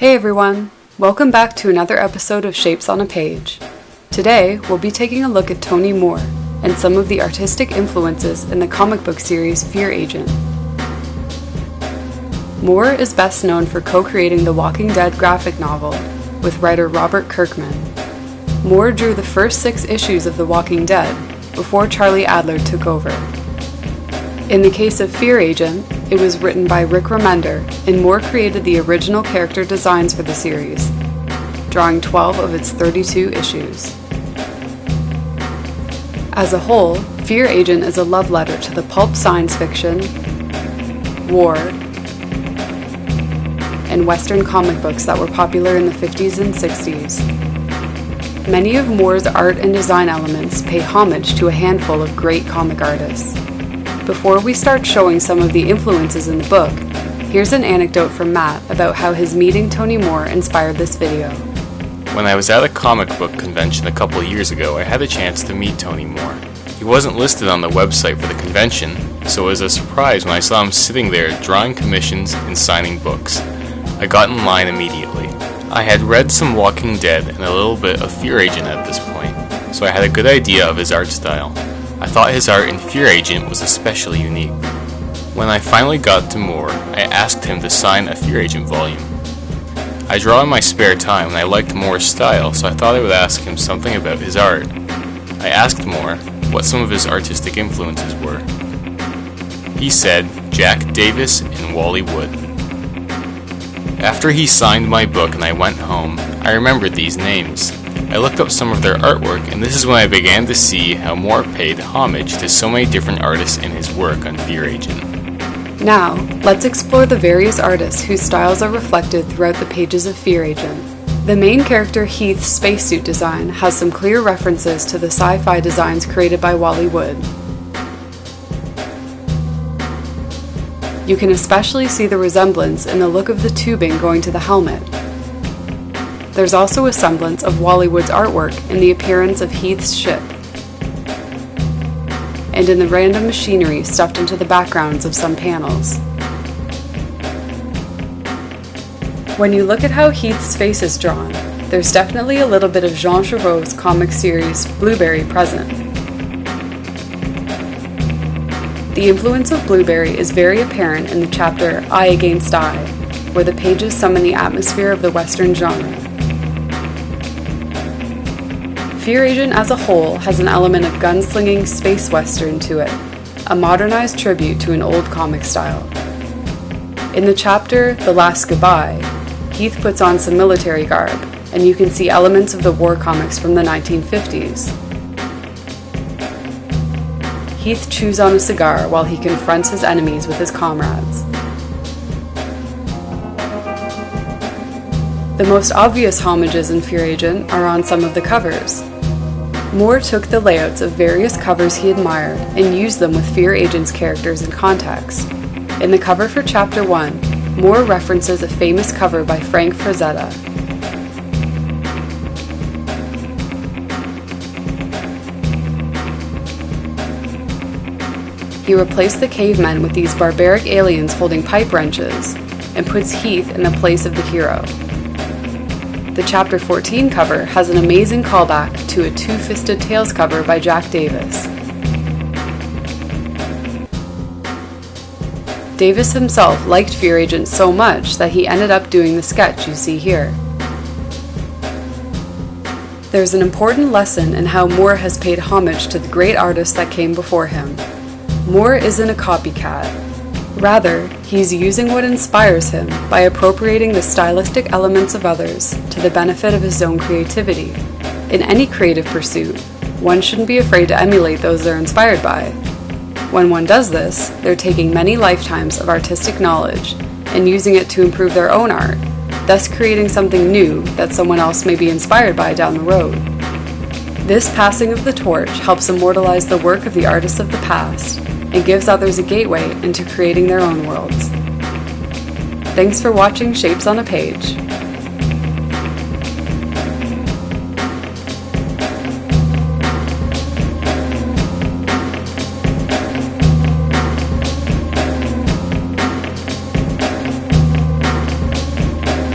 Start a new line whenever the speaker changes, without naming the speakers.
Hey everyone! Welcome back to another episode of Shapes on a Page. Today, we'll be taking a look at Tony Moore and some of the artistic influences in the comic book series Fear Agent. Moore is best known for co-creating the Walking Dead graphic novel with writer Robert Kirkman. Moore drew the first 6 issues of The Walking Dead before Charlie Adler took over. In the case of Fear Agent, it was written by Rick Remender, and Moore created the original character designs for the series, drawing 12 of its 32 issues. As a whole, Fear Agent is a love letter to the pulp science fiction, war, and Western comic books that were popular in the 50s and 60s. Many of Moore's art and design elements pay homage to a handful of great comic artists. Before we start showing some of the influences in the book, here's an anecdote from Matt about how his meeting Tony Moore inspired this video.
When I was at a comic book convention a couple of years ago, I had a chance to meet Tony Moore. He wasn't listed on the website for the convention, so it was a surprise when I saw him sitting there drawing commissions and signing books. I got in line immediately. I had read some Walking Dead and a little bit of Fear Agent at this point, so I had a good idea of his art style. I thought his art in Fear Agent was especially unique. When I finally got to Moore, I asked him to sign a Fear Agent volume. I draw in my spare time and I liked Moore's style, so I thought I would ask him something about his art. I asked Moore what some of his artistic influences were. He said Jack Davis and Wally Wood. After he signed my book and I went home, I remembered these names. I looked up some of their artwork, and this is when I began to see how Moore paid homage to so many different artists in his work on Fear Agent.
Now, let's explore the various artists whose styles are reflected throughout the pages of Fear Agent. The main character Heath's spacesuit design has some clear references to the sci-fi designs created by Wally Wood. You can especially see the resemblance in the look of the tubing going to the helmet. There's also a semblance of Wally Wood's artwork in the appearance of Heath's ship, and in the random machinery stuffed into the backgrounds of some panels. When you look at how Heath's face is drawn, there's definitely a little bit of Jean Chevaux's comic series Blueberry present. The influence of Blueberry is very apparent in the chapter Eye Against Eye, where the pages summon the atmosphere of the Western genre. Fear Agent as a whole has an element of gunslinging space western to it, a modernized tribute to an old comic style. In the chapter The Last Goodbye, Heath puts on some military garb, and you can see elements of the war comics from the 1950s. Heath chews on a cigar while he confronts his enemies with his comrades. The most obvious homages in Fear Agent are on some of the covers. Moore took the layouts of various covers he admired and used them with Fear Agent's characters and context. In the cover for Chapter 1, Moore references a famous cover by Frank Frazetta. He replaced the cavemen with these barbaric aliens holding pipe wrenches, and puts Heath in the place of the hero. The Chapter 14 cover has an amazing callback to a Two-Fisted Tales cover by Jack Davis. Davis himself liked Fear Agent so much that he ended up doing the sketch you see here. There's an important lesson in how Moore has paid homage to the great artists that came before him. Moore isn't a copycat. Rather, he's using what inspires him by appropriating the stylistic elements of others to the benefit of his own creativity. In any creative pursuit, one shouldn't be afraid to emulate those they're inspired by. When one does this, they're taking many lifetimes of artistic knowledge and using it to improve their own art, thus creating something new that someone else may be inspired by down the road. This passing of the torch helps immortalize the work of the artists of the past and gives others a gateway into creating their own worlds. Thanks for watching Shapes on a Page.